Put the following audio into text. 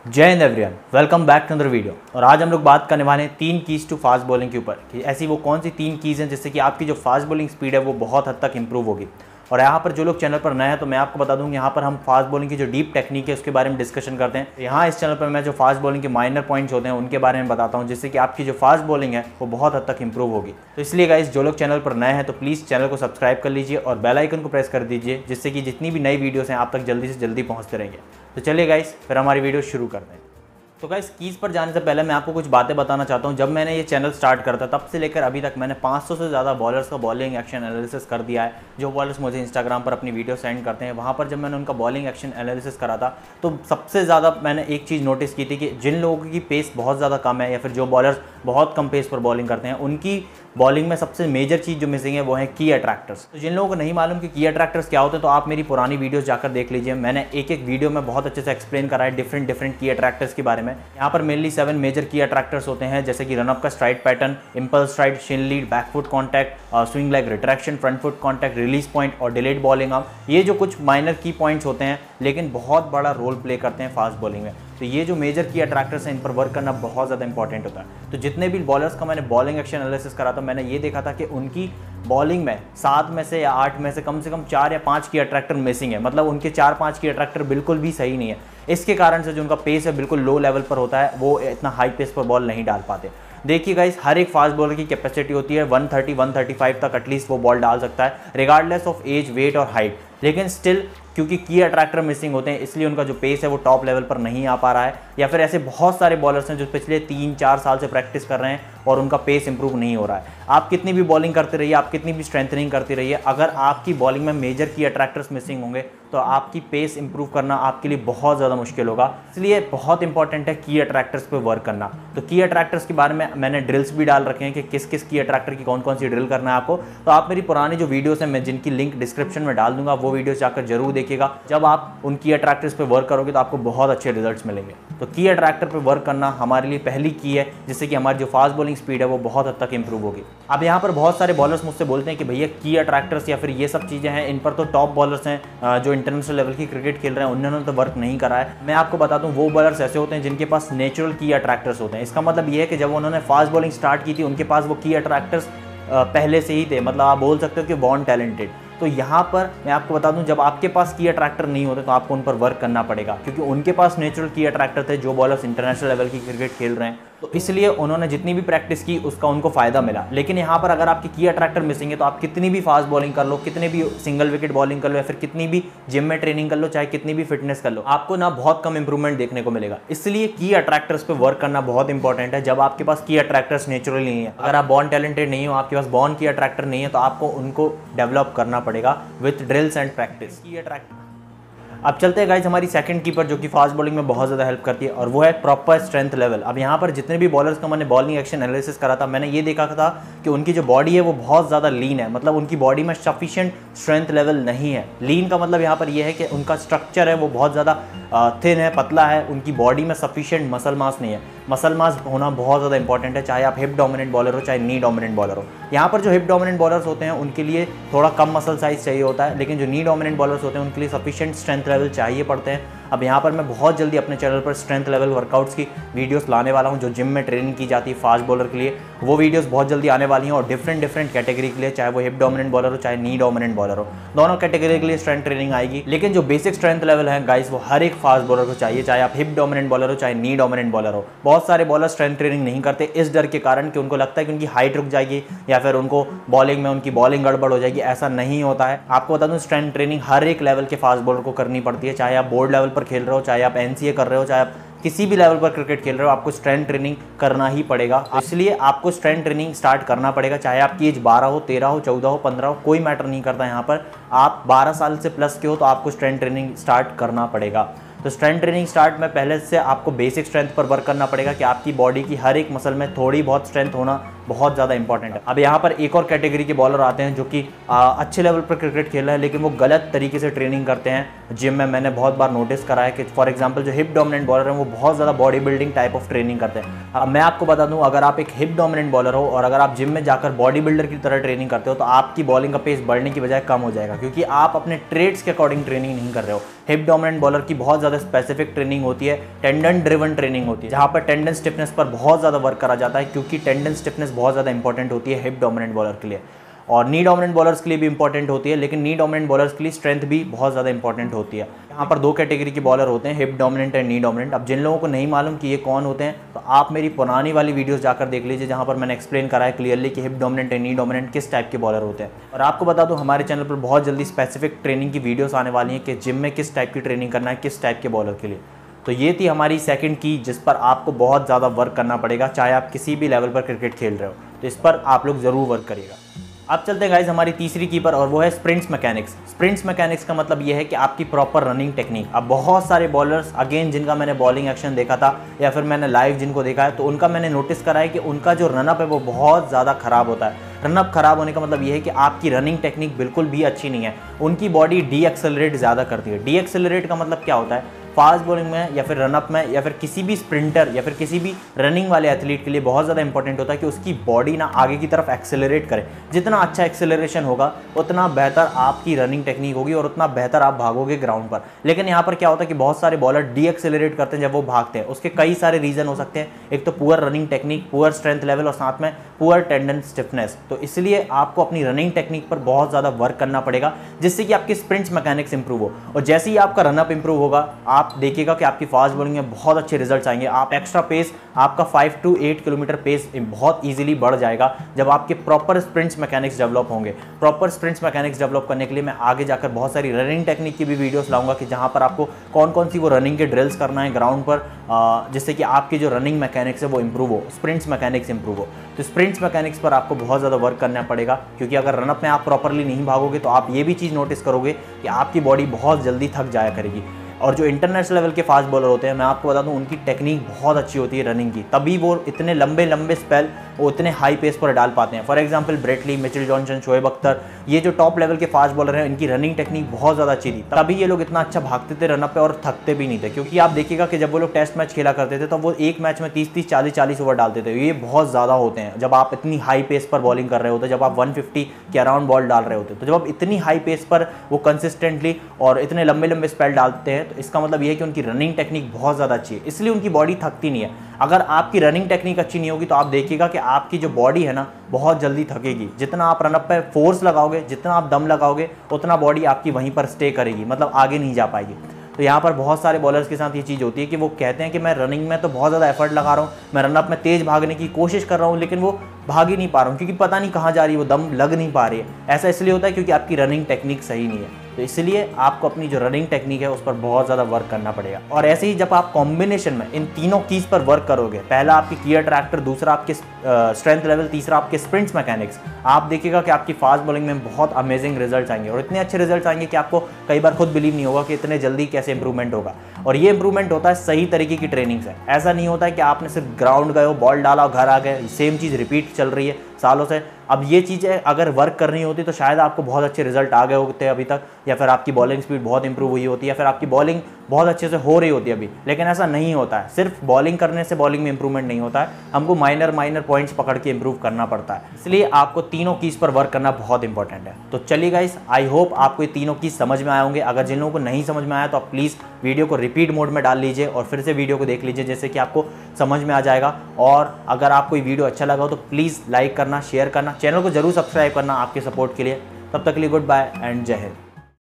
जय हिंद everyone, welcome back to another video. और आज हम लोग बात करने वाले हैं 3 कीज़ टू फास्ट बॉलिंग के ऊपर कि ऐसी वो कौन सी 3 कीज़ हैं जिससे कि आपकी जो फास्ट बॉलिंग स्पीड है वो बहुत हद तक इंप्रूव होगी। और यहाँ पर जो लोग चैनल पर नए हैं तो मैं आपको बता दूँ, यहाँ पर हम फास्ट बॉलिंग की जो डीप टेक्निक है उसके बारे में डिस्कशन करते हैं। यहाँ इस चैनल पर मैं जो फास्ट बॉलिंग के माइनर पॉइंट्स होते हैं उनके बारे में बताता हूँ, जिससे कि आपकी जो फास्ट बॉलिंग है वो बहुत हद तक इंप्रूव होगी। तो इसलिए गाइस, जो लोग चैनल पर नए हैं तो प्लीज़ चैनल को सब्सक्राइब कर लीजिए और बेल आइकन को प्रेस कर दीजिए, जिससे कि जितनी भी नई वीडियोस हैं आप तक जल्दी से जल्दी पहुँचते रहेंगे। तो चलिए गाइस, फिर हमारी वीडियो शुरू करते हैं। तो गाइस, कीज़ पर जाने से पहले मैं आपको कुछ बातें बताना चाहता हूं। जब मैंने ये चैनल स्टार्ट करता तब से लेकर अभी तक मैंने 500 से ज़्यादा बॉलर्स का बॉलिंग एक्शन एनालिसिस कर दिया है। जो बॉलर्स मुझे इंस्टाग्राम पर अपनी वीडियो सेंड करते हैं, वहाँ पर जब मैंने उनका बॉलिंग एक्शन एनालिसिस करा था तो सबसे ज़्यादा मैंने एक चीज़ नोटिस की थी कि जिन लोगों की पेस बहुत ज़्यादा कम है या फिर जो बॉलर्स बहुत कम पेस पर बॉलिंग करते हैं, उनकी बॉलिंग में सबसे मेजर चीज़ जो मिसिंग है वो है की अट्रैक्टर्स। तो जिन लोगों को नहीं मालूम कि की अट्रैक्टर्स क्या होते हैं तो आप मेरी पुरानी वीडियोस जाकर देख लीजिए। मैंने एक वीडियो में बहुत अच्छे से एक्सप्लेन करा है डिफरेंट की अट्रैक्टर्स के बारे में। यहाँ पर मेनली 7 मेजर की अट्रैक्टर्स होते हैं, जैसे कि रनअप का STRIDE pattern, impulse STRIDE, Shin lead, back foot contact, swing leg retraction, front foot contact, release point और डिलेड बॉलिंग आर्म। ये जो कुछ माइनर की पॉइंट्स होते हैं लेकिन बहुत बड़ा रोल प्ले करते हैं फास्ट बॉलिंग में। तो ये जो मेजर की अट्रैक्टर्स हैं इन पर वर्क करना बहुत ज़्यादा इंपॉर्टेंट होता है। तो जितने भी बॉलर्स का मैंने बॉलिंग एक्शन एनालिसिस करा था, मैंने ये देखा था कि उनकी बॉलिंग में 7 में से या 8 में से कम 4 या 5 की अट्रैक्टर मिसिंग है। मतलब उनके 4-5 की अट्रैक्टर बिल्कुल भी सही नहीं है। इसके कारण से जो उनका पेस है बिल्कुल लो लेवल पर होता है, वो इतना हाई पेस पर बॉल नहीं डाल पाते। देखिए गाइस, हर एक फास्ट बॉलर की कैपेसिटी होती है 130-135 तक एटलीस्ट वो बॉल डाल सकता है, रिगार्डलेस ऑफ एज, वेट और हाइट। लेकिन स्टिल क्योंकि की अट्रैक्टर मिसिंग होते हैं इसलिए उनका जो पेस है वो टॉप लेवल पर नहीं आ पा रहा है। या फिर ऐसे बहुत सारे बॉलर्स हैं जो पिछले 3-4 साल से प्रैक्टिस कर रहे हैं और उनका पेस इंप्रूव नहीं हो रहा है। आप कितनी भी बॉलिंग करते रहिए, आप कितनी भी स्ट्रेंथनिंग करते रहिए, अगर आपकी बॉलिंग में मेजर की अट्रैक्टर्स मिसिंग होंगे तो आपकी पेस इंप्रूव करना आपके लिए बहुत ज़्यादा मुश्किल होगा। इसलिए बहुत इंपॉर्टेंट है की अट्रैक्टर्स पे वर्क करना। तो की अट्रैक्टर्स के बारे में मैंने ड्रिल्स भी डाल रखे हैं कि किस किस की अट्रैक्टर की कौन कौन सी ड्रिल करना है आपको। तो आप मेरी पुरानी जो वीडियोस हैं, मैं जिनकी लिंक डिस्क्रिप्शन में डाल दूंगा, वो वीडियोस जाकर जरूर देखिएगा। जब आप उन की अट्रैक्टर्स पे वर्क करोगे तो आपको बहुत अच्छे रिजल्ट्स मिलेंगे। तो की अट्रैक्टर पे वर्क करना हमारे लिए पहली की है, जिससे कि हमारी जो फास्ट बॉलिंग स्पीड है वो बहुत हद तक इंप्रूव होगी। अब यहाँ पर बहुत सारे बॉलर्स मुझसे बोलते हैं कि भैया की अट्रैक्टर्स या फिर ये सब चीज़ें हैं, इन पर तो टॉप बॉलर्स हैं जो इंटरनेशनल लेवल की क्रिकेट खेल रहे हैं, उन्होंने तो वर्क नहीं करा है। मैं आपको बता दूं, वो बॉलर्स ऐसे होते हैं जिनके पास नेचुरल की अट्रैक्टर्स होते हैं। इसका मतलब ये है कि जब उन्होंने फास्ट बॉलिंग स्टार्ट की थी उनके पास वो की अट्रैक्टर्स पहले से ही थे। मतलब आप बोल सकते हो कि बॉर्न टैलेंटेड। तो यहाँ पर मैं आपको बता दूं, जब आपके पास की अट्रैक्टर नहीं होते तो आपको उन पर वर्क करना पड़ेगा, क्योंकि उनके पास नेचुरल की अट्रैक्टर थे जो बॉलर्स इंटरनेशनल लेवल की क्रिकेट खेल रहे हैं। तो इसलिए उन्होंने जितनी भी प्रैक्टिस की उसका उनको फायदा मिला। लेकिन यहाँ पर अगर आपकी की अट्रैक्टर मिसिंग है तो आप कितनी भी फास्ट बॉलिंग कर लो, कितने भी सिंगल विकेट बॉलिंग कर लो, या फिर कितनी भी जिम में ट्रेनिंग कर लो, चाहे कितनी भी फिटनेस कर लो, आपको ना बहुत कम इंप्रूवमेंट देखने को मिलेगा। इसलिए की अट्रैक्टर्स पे वर्क करना बहुत इंपॉर्टेंट है। जब आपके पास की अट्रैक्टर्स नेचुरली नहीं है, अगर आप बॉर्न टैलेंटेड नहीं हो, आपके पास बॉर्न की अट्रैक्टर नहीं है, तो आपको उनको डेवलप करना पड़ेगा विथ ड्रिल्स एंड प्रैक्टिस। की अट्रैक्टर। अब चलते हैं गाइस हमारी सेकंड की पर, जो कि फास्ट बॉलिंग में बहुत ज़्यादा हेल्प करती है, और वो है प्रॉपर स्ट्रेंथ लेवल। अब यहाँ पर जितने भी बॉलर्स का मैंने बॉलिंग एक्शन एनालिसिस करा था, मैंने ये देखा था कि उनकी जो बॉडी है वो बहुत ज़्यादा लीन है। मतलब उनकी बॉडी में सफिशिएंट स्ट्रेंथ लेवल नहीं है। लीन का मतलब यहाँ पर यह है कि उनका स्ट्रक्चर है वो बहुत ज़्यादा थिन है, पतला है। उनकी बॉडी में सफिशिएंट मसल मास नहीं है। मसल मास होना बहुत ज़्यादा इंपॉर्टेंट है, चाहे आप हिप डोमिनेंट बॉलर हो चाहे नी डोमिनेंट बॉलर हो। यहाँ पर जो हिप डोमिनेंट बॉलर्स होते हैं उनके लिए थोड़ा कम मसल साइज चाहिए होता है, लेकिन जो नी डोमिनेंट बॉलर्स होते हैं उनके लिए सफिशिएंट स्ट्रेंथ लेवल चाहिए पड़ते हैं। अब यहाँ पर मैं बहुत जल्दी अपने चैनल पर स्ट्रेंथ लेवल वर्कआउट्स की वीडियोस लाने वाला हूँ, जो जिम में ट्रेनिंग की जाती है फास्ट बॉलर के लिए। वो वीडियोस बहुत जल्दी आने वाली हैं और डिफरेंट कैटेगरी के लिए, चाहे वो हिप डोमिनेंट बॉलर हो चाहे नी डोमिनेंट बॉलर हो, दोनों कैटेगरी के लिए स्ट्रेंथ ट्रेनिंग आएगी। लेकिन जो बेसिक स्ट्रेंथ लेवल है गाइस, वो हर एक फास्ट बॉलर को चाहिए, चाहे आप हिप डोमिनेंट बॉलर हो चाहे नी डोमिनेंट बॉलर हो। बहुत सारे बॉलर स्ट्रेंथ ट्रेनिंग नहीं करते इस डर के कारण कि उनको लगता है कि उनकी हाइट रुक जाएगी या फिर उनको बॉलिंग में उनकी बॉलिंग गड़बड़ हो जाएगी। ऐसा नहीं होता है। आपको बता दूं, स्ट्रेंथ ट्रेनिंग हर एक लेवल के फास्ट बॉलर को करनी पड़ती है, चाहे आप बोर्ड लेवल पर खेल रहे हो, चाहे आप एनसीए कर रहे हो, चाहे आप किसी भी लेवल पर क्रिकेट खेल रहे हो, आपको स्ट्रेंथ ट्रेनिंग करना ही पड़ेगा। इसलिए आपको स्ट्रेंथ ट्रेनिंग स्टार्ट करना पड़ेगा, चाहे आपकी एज 12 हो, 13 हो, 14 हो, 15 हो, कोई मैटर नहीं करता। यहाँ पर आप 12 साल से प्लस के हो तो आपको स्ट्रेंथ ट्रेनिंग स्टार्ट करना पड़ेगा। तो स्ट्रेंथ ट्रेनिंग स्टार्ट में पहले से आपको बेसिक स्ट्रेंथ पर वर्क करना पड़ेगा कि आपकी बॉडी की हर एक मसल में थोड़ी बहुत स्ट्रेंथ होना बहुत ज़्यादा इंपॉर्टेंट है। अब यहाँ पर एक और कैटेगरी के बॉलर आते हैं जो कि अच्छे लेवल पर क्रिकेट खेल रहे हैं लेकिन वो गलत तरीके से ट्रेनिंग करते हैं जिम में। मैंने बहुत बार नोटिस करा है कि फॉर एग्जांपल जो हिप डोमिनेंट बॉलर हैं वो बहुत ज़्यादा body building type of training करते हैं। अब मैं आपको बता दूं, अगर आप एक हिप डोमिनेंट बॉलर हो और अगर आप जिम में जाकर बॉडी बिल्डर की तरह ट्रेनिंग करते हो तो आपकी बॉलिंग का पेस बढ़ने की बजाय कम हो जाएगा, क्योंकि आप अपने ट्रेड्स के अकॉर्डिंग ट्रेनिंग नहीं कर रहे हो। हिप डोमिनेंट बॉलर की बहुत ज़्यादा स्पेसिफिक ट्रेनिंग होती है, टेंडन ड्रिवन ट्रेनिंग होती है, जहाँ पर टेंडन स्टिफनेस पर बहुत ज़्यादा वर्क करा जाता है, क्योंकि टेंडन स्टिफनेस बहुत ज़्यादा इंपॉर्टेंट होती है हिप डोमिनेंट बॉलर के लिए, और नी डोमिनेंट बॉलर्स के लिए भी इंपॉर्टेंट होती है, लेकिन नी डोमिनेंट बॉलर्स के लिए स्ट्रेंथ भी बहुत ज़्यादा इंपॉर्टेंट होती है। यहाँ पर दो कैटेगरी के बॉलर होते हैं, hip dominant and knee dominant. अब जिन लोगों को नहीं मालूम कि ये कौन होते हैं तो आप मेरी पुरानी वाली वीडियोस जाकर देख लीजिए, जहाँ पर मैंने एक्सप्लेन करा है क्लियरली कि hip dominant and knee dominant किस टाइप के बॉलर होते हैं। और आपको बता दूँ, हमारे चैनल पर बहुत जल्दी स्पेसिफिक ट्रेनिंग की वीडियोस आने वाली हैं कि जिम में किस टाइप की ट्रेनिंग करना है किस टाइप के बॉलर के लिए। तो ये थी हमारी सेकंड की जिस पर आपको बहुत ज़्यादा वर्क करना पड़ेगा, चाहे आप किसी भी लेवल पर क्रिकेट खेल रहे हो, तो इस पर आप लोग ज़रूर वर्क करिएगा। अब चलते हैं गाइज हमारी तीसरी की पर, और वो है स्प्रिंट्स मैकेनिक्स। स्प्रिंट्स मैकेनिक्स का मतलब ये है कि आपकी प्रॉपर रनिंग टेक्निक। अब बहुत सारे बॉलर्स अगेन जिनका मैंने बॉलिंग एक्शन देखा था या फिर मैंने लाइव जिनको देखा है, तो उनका मैंने नोटिस करा है कि उनका जो रनअप है वो बहुत ज़्यादा ख़राब होता है। रनअप खराब होने का मतलब ये है कि आपकी रनिंग टेक्निक बिल्कुल भी अच्छी नहीं है। उनकी बॉडी डी एक्सेलरेट ज़्यादा करती है। डी एक्सेलरेट का मतलब क्या होता है? फास्ट बॉलिंग में या फिर रनअप में या फिर किसी भी स्प्रिंटर या फिर किसी भी रनिंग वाले एथलीट के लिए बहुत ज़्यादा इंपॉर्टेंट होता है कि उसकी बॉडी ना आगे की तरफ एक्सेलरेट करे। जितना अच्छा एक्सेलरेशन होगा उतना बेहतर आपकी रनिंग टेक्निक होगी और उतना बेहतर आप भागोगे ग्राउंड पर। लेकिन यहाँ पर क्या होता है कि बहुत सारे बॉलर डी एक्सेलरेट करते हैं जब वो भागते हैं। उसके कई सारे रीज़न हो सकते हैं, एक तो poor running technique, poor strength level और साथ में पुअर टेंडन स्टिफनेस। तो इसलिए आपको अपनी रनिंग टेक्निक पर बहुत ज़्यादा वर्क करना पड़ेगा जिससे कि आपकी स्प्रिंट्स मैकेनिक्स इंप्रूव हो। और जैसे ही आपका रनअप इंप्रूव होगा आप देखिएगा कि आपकी फास्ट बॉलिंग में बहुत अच्छे रिजल्ट्स आएंगे। आप एक्स्ट्रा पेस, आपका 5 to 8 किलोमीटर पेस बहुत इजीली बढ़ जाएगा जब आपके प्रॉपर स्प्रिंट्स मैकेनिक्स डेवलप होंगे। प्रॉपर स्प्रिंट्स मैकेनिक्स डेवलप करने के लिए मैं आगे जाकर बहुत सारी रनिंग टेक्निक की भी वीडियोस लाऊंगा कि जहां पर आपको कौन कौन सी वो रनिंग के ड्रिल्स करना है ग्राउंड पर, जिससे कि आपकी जो रनिंग मैकेनिक्स है वो इंप्रूव हो, स्प्रिंट्स मैकेनिक्स इंप्रूव हो। तो स्प्रिंट्स मैकेनिक्स पर आपको बहुत ज़्यादा वर्क करना पड़ेगा, क्योंकि अगर रनअप में आप प्रॉपरली नहीं भागोगे तो आप ये भी चीज़ नोटिस करोगे कि आपकी बॉडी बहुत जल्दी थक जाया करेगी। और जो इंटरनेशनल लेवल के फास्ट बॉलर होते हैं, मैं आपको बता दूं, उनकी टेक्निक बहुत अच्छी होती है रनिंग की, तभी वो इतने लंबे लंबे स्पेल वो इतने हाई पेस पर डाल पाते हैं। For example Brett Lee, Mitchell Johnson, Shoaib Akhtar, ये जो टॉप लेवल के फास्ट बॉलर हैं, इनकी रनिंग टेक्निक बहुत ज़्यादा अच्छी थी, तभी ये लोग इतना अच्छा भागते थे रनअप पे और थकते भी नहीं थे। क्योंकि आप देखिएगा कि जब वो लोग टेस्ट मैच खेला करते थे तो वो एक मैच में 30-30, 40-40 ओवर डालते थे। ये बहुत ज़्यादा होते हैं जब आप इतनी हाई पेस पर बॉलिंग कर रहे होते, जब आप 150 के अराउंड बॉल डाल रहे होते। तो जब आप इतनी हाई पेस पर वो कंसिस्टेंटली और इतने लंबे लंबे स्पेल डालते हैं तो इसका मतलब ये है कि उनकी रनिंग टेक्निक बहुत ज़्यादा अच्छी है, इसलिए उनकी बॉडी थकती नहीं है। अगर आपकी रनिंग टेक्निक अच्छी नहीं होगी तो आप देखिएगा कि आपकी जो बॉडी है ना बहुत जल्दी थकेगी। जितना आप रनअप पे फोर्स लगाओगे, जितना आप दम लगाओगे, उतना बॉडी आपकी वहीं पर स्टे करेगी, मतलब आगे नहीं जा पाएगी। तो यहाँ पर बहुत सारे बॉलर्स के साथ ये चीज़ होती है कि वो कहते हैं कि मैं रनिंग में तो बहुत ज़्यादा एफर्ट लगा रहा हूँ, मैं रनअप में तेज़ भागने की कोशिश कर रहा हूँ, लेकिन वो भाग ही नहीं पा रहा हूँ क्योंकि पता नहीं कहाँ जा रही है, वो दम लग नहीं पा रही है। ऐसा इसलिए होता है क्योंकि आपकी रनिंग टेक्निक सही नहीं है। तो इसलिए आपको अपनी जो रनिंग टेक्निक है उस पर बहुत ज़्यादा वर्क करना पड़ेगा। और ऐसे ही जब आप कॉम्बिनेशन में इन तीनों कीज़ पर वर्क करोगे, पहला आपकी गियर ट्रैक्टर, दूसरा आपके स्ट्रेंथ लेवल, तीसरा आपके स्प्रिंट्स मैकेनिक्स, आप देखिएगा कि आपकी फास्ट बॉलिंग में बहुत अमेजिंग रिजल्ट्स आएंगे। और इतने अच्छे रिजल्ट्स आएंगे कि आपको कई बार खुद बिलीव नहीं होगा कि इतने जल्दी कैसे इंप्रूवमेंट होगा। और ये इंप्रूवमेंट होता है सही तरीके की ट्रेनिंग से। ऐसा नहीं होता है कि आपने सिर्फ ग्राउंड गए हो, बॉल डाला और घर आ गए, सेम चीज़ रिपीट चल रही है सालों से। अब ये चीज़ें अगर वर्क करनी होती तो शायद आपको बहुत अच्छे रिजल्ट आ गए होते अभी तक, या फिर आपकी बॉलिंग स्पीड बहुत इंप्रूव हुई होती है, या फिर आपकी बॉलिंग बहुत अच्छे से हो रही होती है अभी। लेकिन ऐसा नहीं होता है, सिर्फ बॉलिंग करने से बॉलिंग में इंप्रूवमेंट नहीं होता है, हमको माइनर पॉइंट्स पकड़ के इंप्रूव करना पड़ता है। इसलिए आपको तीनों कीज़ पर वर्क करना बहुत इंपॉर्टेंट है। तो चलिए गाइस, आई होप आपको ये तीनों कीज़ समझ में आए होंगे। अगर जिन लोगों को नहीं समझ में आया तो आप प्लीज़ वीडियो को रिपीट मोड में डाल लीजिए और फिर से वीडियो को देख लीजिए, जैसे कि आपको समझ में आ जाएगा। और अगर आपको ये वीडियो अच्छा लगा हो तो प्लीज़ लाइक करना, शेयर करना, चैनल को जरूर सब्सक्राइब करना आपके सपोर्ट के लिए। तब तक के लिए गुड बाय एंड जय हिंद।